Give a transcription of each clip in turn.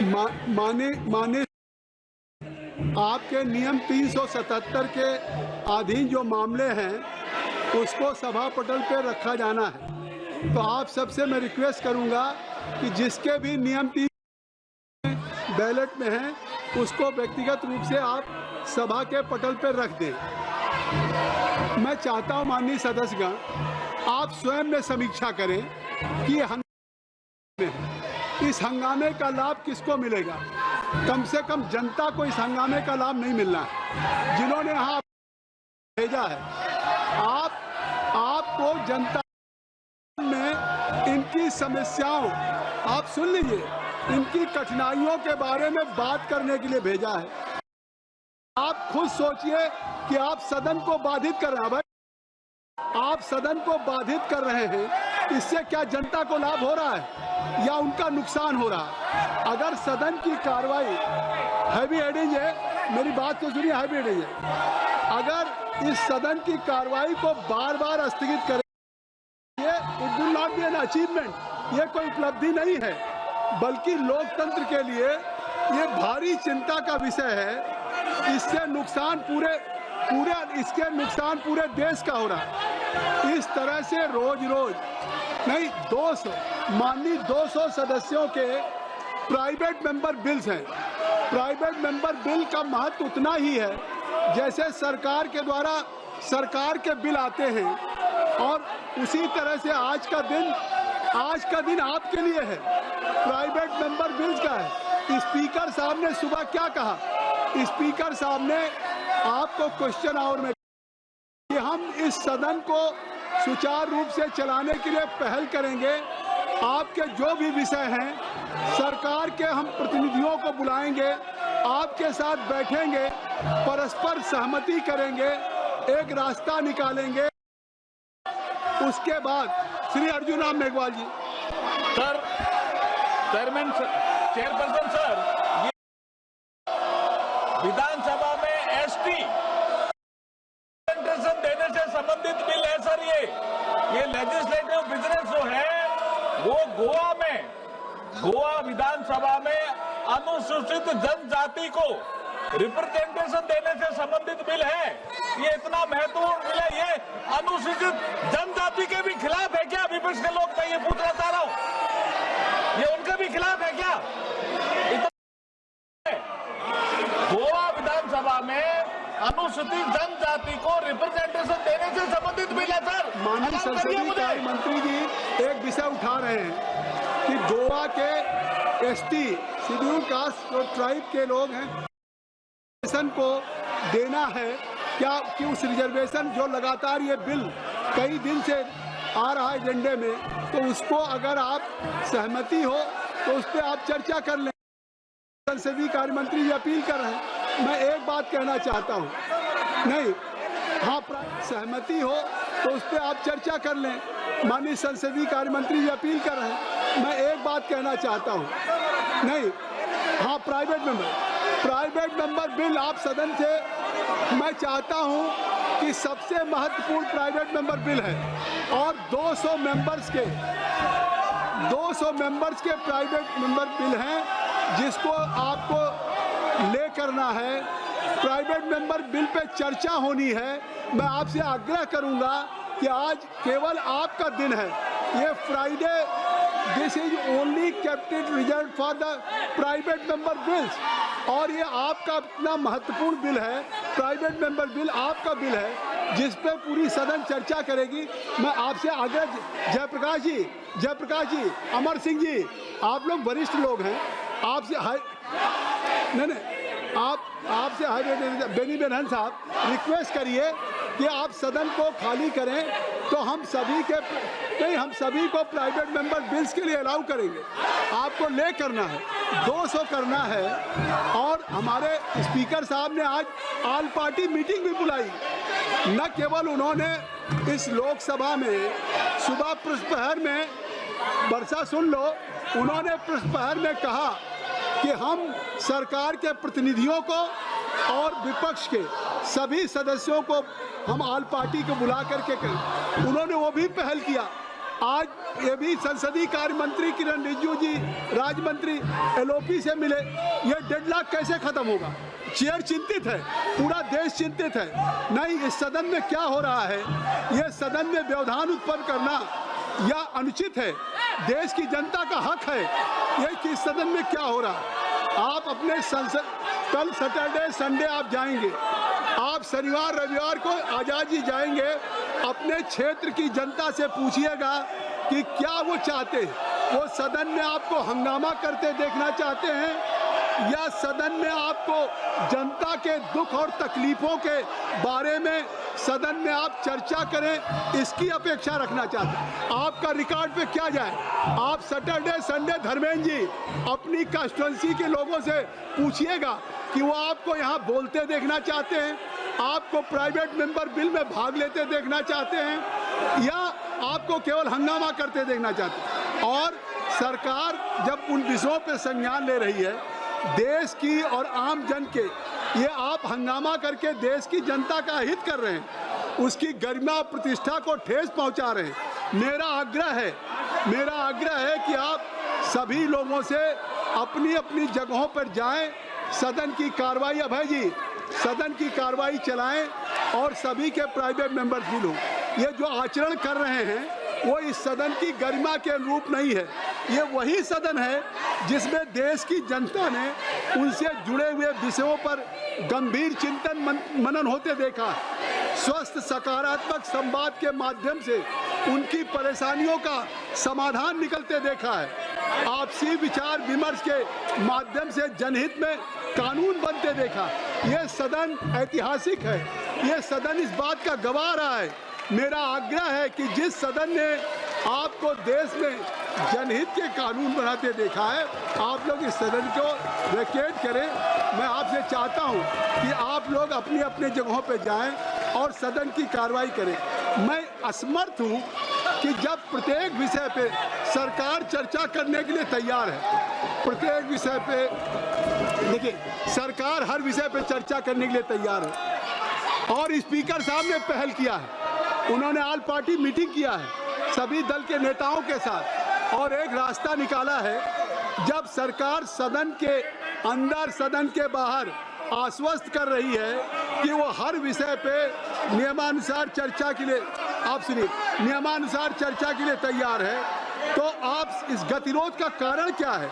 माने आपके नियम 377 के अधीन जो मामले हैं उसको सभा पटल पे रखा जाना है। तो आप सबसे मैं रिक्वेस्ट करूंगा कि जिसके भी नियम 3 बैलेट में हैं उसको व्यक्तिगत रूप से आप सभा के पटल पर रख दें। मैं चाहता हूं माननीय सदस्यगण आप स्वयं में समीक्षा करें कि इस हंगामे का लाभ किसको मिलेगा। कम से कम जनता को इस हंगामे का लाभ नहीं मिलना है। जिन्होंने यहाँ भेजा है आपको जनता में इनकी समस्याओं आप सुन लीजिए, इनकी कठिनाइयों के बारे में बात करने के लिए भेजा है। आप खुद सोचिए कि आप सदन को बाधित कर रहे हैं। भाई आप सदन को बाधित कर रहे हैं, इससे क्या जनता को लाभ हो रहा है या उनका नुकसान हो रहा है। अगर सदन की कार्रवाई हैवी हेडिंग है, मेरी बात को सुनिए, हैवी हेडिंग है, अगर इस सदन की कार्रवाई को बार बार स्थगित करें, ये it will not be an achievement, ये कोई उपलब्धि नहीं है, बल्कि लोकतंत्र के लिए ये भारी चिंता का विषय है। इससे नुकसान इसके नुकसान पूरे देश का हो रहा है। इस तरह से रोज नहीं 200 माननीय 200 सदस्यों के प्राइवेट मेंबर बिल्स हैं। प्राइवेट मेंबर बिल का महत्व उतना ही है जैसे सरकार के द्वारा सरकार के बिल आते हैं, और उसी तरह से आज का दिन आपके लिए है, प्राइवेट मेंबर बिल्स का है। स्पीकर साहब ने सुबह क्या कहा, स्पीकर साहब ने आपको क्वेश्चन आवर में कि हम इस सदन को सुचारू रूप से चलाने के लिए पहल करेंगे। आपके जो भी विषय हैं सरकार के हम प्रतिनिधियों को बुलाएंगे, आपके साथ बैठेंगे, परस्पर सहमति करेंगे, एक रास्ता निकालेंगे। उसके बाद श्री अर्जुन राम मेघवाल जी। सर, चेयरपर्सन सर, विधानसभा में एसटी देने से संबंधित बिल है सर। ये लेजिस्लेटिव बिजनेस जो है वो गोवा विधानसभा में अनुसूचित जनजाति को रिप्रेजेंटेशन देने से संबंधित बिल है। ये इतना महत्वपूर्ण बिल है, ये अनुसूचित जनजाति के भी खिलाफ है क्या विपक्ष के लोग? मैं ये पूछना चाह रहा हूं, ये उनके भी खिलाफ है क्या? गोवा विधानसभा में अनुसूचित जनजाति को रिप्रेजेंटेशन देने से संबंधित बिल है सर। माननीय संसदीय कार्य मंत्री जी एक विषय उठा रहे हैं कि गोवा के एसटी शेड्यूल कास्ट और ट्राइब के लोग हैं, रिजर्वेशन को देना है क्या, कि उस रिजर्वेशन जो लगातार ये बिल कई दिन से आ रहा है एजेंडे में, तो उसको अगर आप सहमति हो तो उस पर आप चर्चा कर लें। संसदीय कार्य मंत्री जी अपील कर रहे हैं। मैं एक बात कहना चाहता हूं, नहीं हाँ सहमति हो तो उस पर आप चर्चा कर लें। माननीय संसदीय कार्य मंत्री जी अपील कर रहे हैं। मैं एक बात कहना चाहता हूं, नहीं हाँ प्राइवेट मेंबर बिल आप सदन से, मैं चाहता हूं कि सबसे महत्वपूर्ण प्राइवेट मेंबर बिल है और 200 मेंबर्स के प्राइवेट मेंबर बिल हैं जिसको आपको ले करना है। प्राइवेट मेंबर बिल पे चर्चा होनी है। मैं आपसे आग्रह करूंगा कि आज केवल आपका दिन है, ये Friday, this is only kept reserve for the private member bills, और ये आपका इतना महत्वपूर्ण बिल है, प्राइवेट मेंबर बिल आपका बिल है जिस पे पूरी सदन चर्चा करेगी। मैं आपसे आग्रह, जयप्रकाश जी, अमर सिंह जी, आप लोग वरिष्ठ लोग हैं, आपसे आपसे बेनी बेनहन साहब रिक्वेस्ट करिए कि आप सदन को खाली करें, तो हम सभी को प्राइवेट मेंबर बिल्स के लिए अलाउ करेंगे। आपको ले करना है, 200 करना है, और हमारे स्पीकर साहब ने आज ऑल पार्टी मीटिंग भी बुलाई। न केवल उन्होंने इस लोकसभा में सुबह प्रश्नप्रहर में, वर्षा सुन लो, उन्होंने प्रश्नप्रहर में कहा कि हम सरकार के प्रतिनिधियों को और विपक्ष के सभी सदस्यों को हम ऑल पार्टी को बुला करके करें। उन्होंने वो भी पहल किया आज ये भी संसदीय कार्य मंत्री किरण रिजिजू जी, राज्य मंत्री एलओपी से मिले। ये डेडलॉक कैसे खत्म होगा? चेयर चिंतित है, पूरा देश चिंतित है। नहीं, इस सदन में क्या हो रहा है? ये सदन में व्यवधान उत्पन्न करना या अनुचित है। देश की जनता का हक है ये कि इस सदन में क्या हो रहा है। आप अपने संसद कल सैटरडे संडे आप जाएंगे, आप शनिवार रविवार को आजाद जी जाएंगे, अपने क्षेत्र की जनता से पूछिएगा कि क्या वो चाहते हैं। वो सदन में आपको हंगामा करते देखना चाहते हैं या सदन में आपको जनता के दुख और तकलीफों के बारे में सदन में आप चर्चा करें, इसकी अपेक्षा रखना चाहते हैं। आपका रिकॉर्ड पे क्या जाए? आप सैटरडे संडे धर्मेंद्र जी अपनी कंस्टिट्यूंसी के लोगों से पूछिएगा कि वो आपको यहाँ बोलते देखना चाहते हैं, आपको प्राइवेट मेंबर बिल में भाग लेते देखना चाहते हैं या आपको केवल हंगामा करते देखना चाहते हैं। और सरकार जब उन विषयों पर संज्ञान ले रही है देश की और आम जन के, ये आप हंगामा करके देश की जनता का हित कर रहे हैं, उसकी गरिमा और प्रतिष्ठा को ठेस पहुंचा रहे हैं। मेरा आग्रह है कि आप सभी लोगों से अपनी अपनी जगहों पर जाएं, सदन की कार्रवाई, अभय जी सदन की कार्रवाई चलाएं और सभी के प्राइवेट मेंबर्स भी लोग ये जो आचरण कर रहे हैं वो इस सदन की गरिमा के अनुरूप नहीं है। ये वही सदन है जिसमें देश की जनता ने उनसे जुड़े हुए विषयों पर गंभीर चिंतन मनन होते देखा, स्वस्थ सकारात्मक संवाद के माध्यम से उनकी परेशानियों का समाधान निकलते देखा है, आपसी विचार विमर्श के माध्यम से जनहित में कानून बनते देखा। ये सदन ऐतिहासिक है, ये सदन इस बात का गवाह रहा है। मेरा आग्रह है कि जिस सदन ने आपको देश में जनहित के कानून बनाते देखा है, आप लोग इस सदन को वैकेट करें। मैं आपसे चाहता हूं कि आप लोग अपनी अपनी जगहों पर जाएं और सदन की कार्रवाई करें। मैं असमर्थ हूं कि जब प्रत्येक विषय पे सरकार चर्चा करने के लिए तैयार है, प्रत्येक विषय पे देखिए सरकार हर विषय पे चर्चा करने के लिए तैयार है और स्पीकर साहब ने पहल किया है, उन्होंने ऑल पार्टी मीटिंग किया है सभी दल के नेताओं के साथ और एक रास्ता निकाला है। जब सरकार सदन के अंदर सदन के बाहर आश्वस्त कर रही है कि वो हर विषय पे नियमानुसार चर्चा के लिए, आप सुनिए, नियमानुसार चर्चा के लिए तैयार है, तो आप इस गतिरोध का कारण क्या है?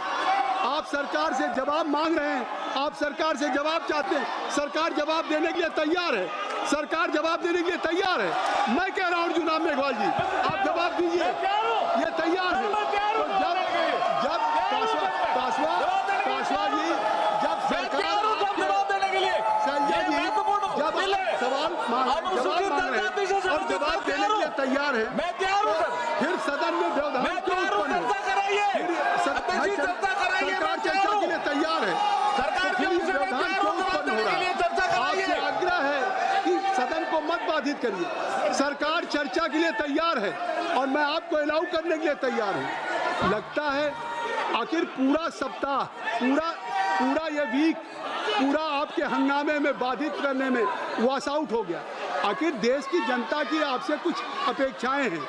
आप सरकार से जवाब मांग रहे हैं, आप सरकार से जवाब चाहते हैं, सरकार जवाब देने के लिए तैयार है, सरकार जवाब देने के लिए तैयार है। मैं कह रहा हूं अर्जुन राम मेघवाल जी, आप जवाब दीजिए, ये तैयार है। तो जब काशवा जी, जब सरकार जवाब देने के लिए संजय जी जब सवाल जवाब मांग रहे हैं और जवाब देने के लिए तैयार है, मैं तैयार हूं सर। फिर सदन में व्यवधान क्यों उत्पन्न हो? सरकार चर्चा के लिए तैयार है, सरकार फिर ये व्यवधान क्यों उत्पन्न हो रहा है? आपसे आग्रह है कि सदन को मत बाधित करिए। सरकार चर्चा के लिए तैयार है और मैं आपको अलाउ करने के लिए तैयार हूँ। लगता है आखिर पूरा सप्ताह, पूरा ये वीक पूरा आपके हंगामे में बाधित करने में वॉश आउट हो गया। आखिर देश की जनता की आपसे कुछ अपेक्षाएं हैं,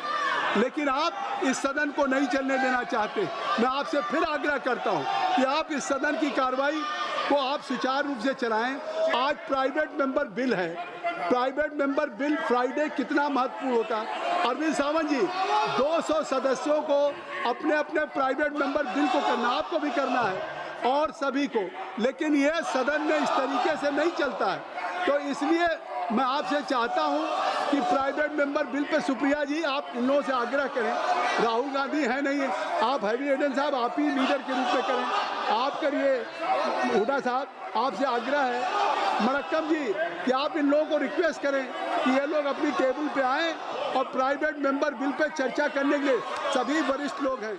लेकिन आप इस सदन को नहीं चलने देना चाहते। मैं आपसे फिर आग्रह करता हूं कि आप इस सदन की कार्रवाई को आप सुचारू रूप से चलाएं। आज प्राइवेट मेंबर बिल है, प्राइवेट मेंबर बिल फ्राइडे कितना महत्वपूर्ण होता है। अरविंद सावंत जी, 200 सदस्यों को अपने अपने प्राइवेट मेंबर बिल को करना, आपको भी करना है और सभी को, लेकिन यह सदन में इस तरीके से नहीं चलता है। तो इसलिए मैं आपसे चाहता हूं कि private member bill pay Supriya जी आप इन लोगों से आग्रह करें, राहुल गांधी है नहीं, आप हैवी एडेन साहब आप ही लीडर के रूप में करें, आप करिए, हुड्डा साहब आपसे आग्रह है, मरक्कम जी कि आप इन लोगों को रिक्वेस्ट करें कि ये लोग अपनी टेबल पे आएँ और प्राइवेट मेंबर बिल पे चर्चा करने के लिए सभी वरिष्ठ लोग हैं।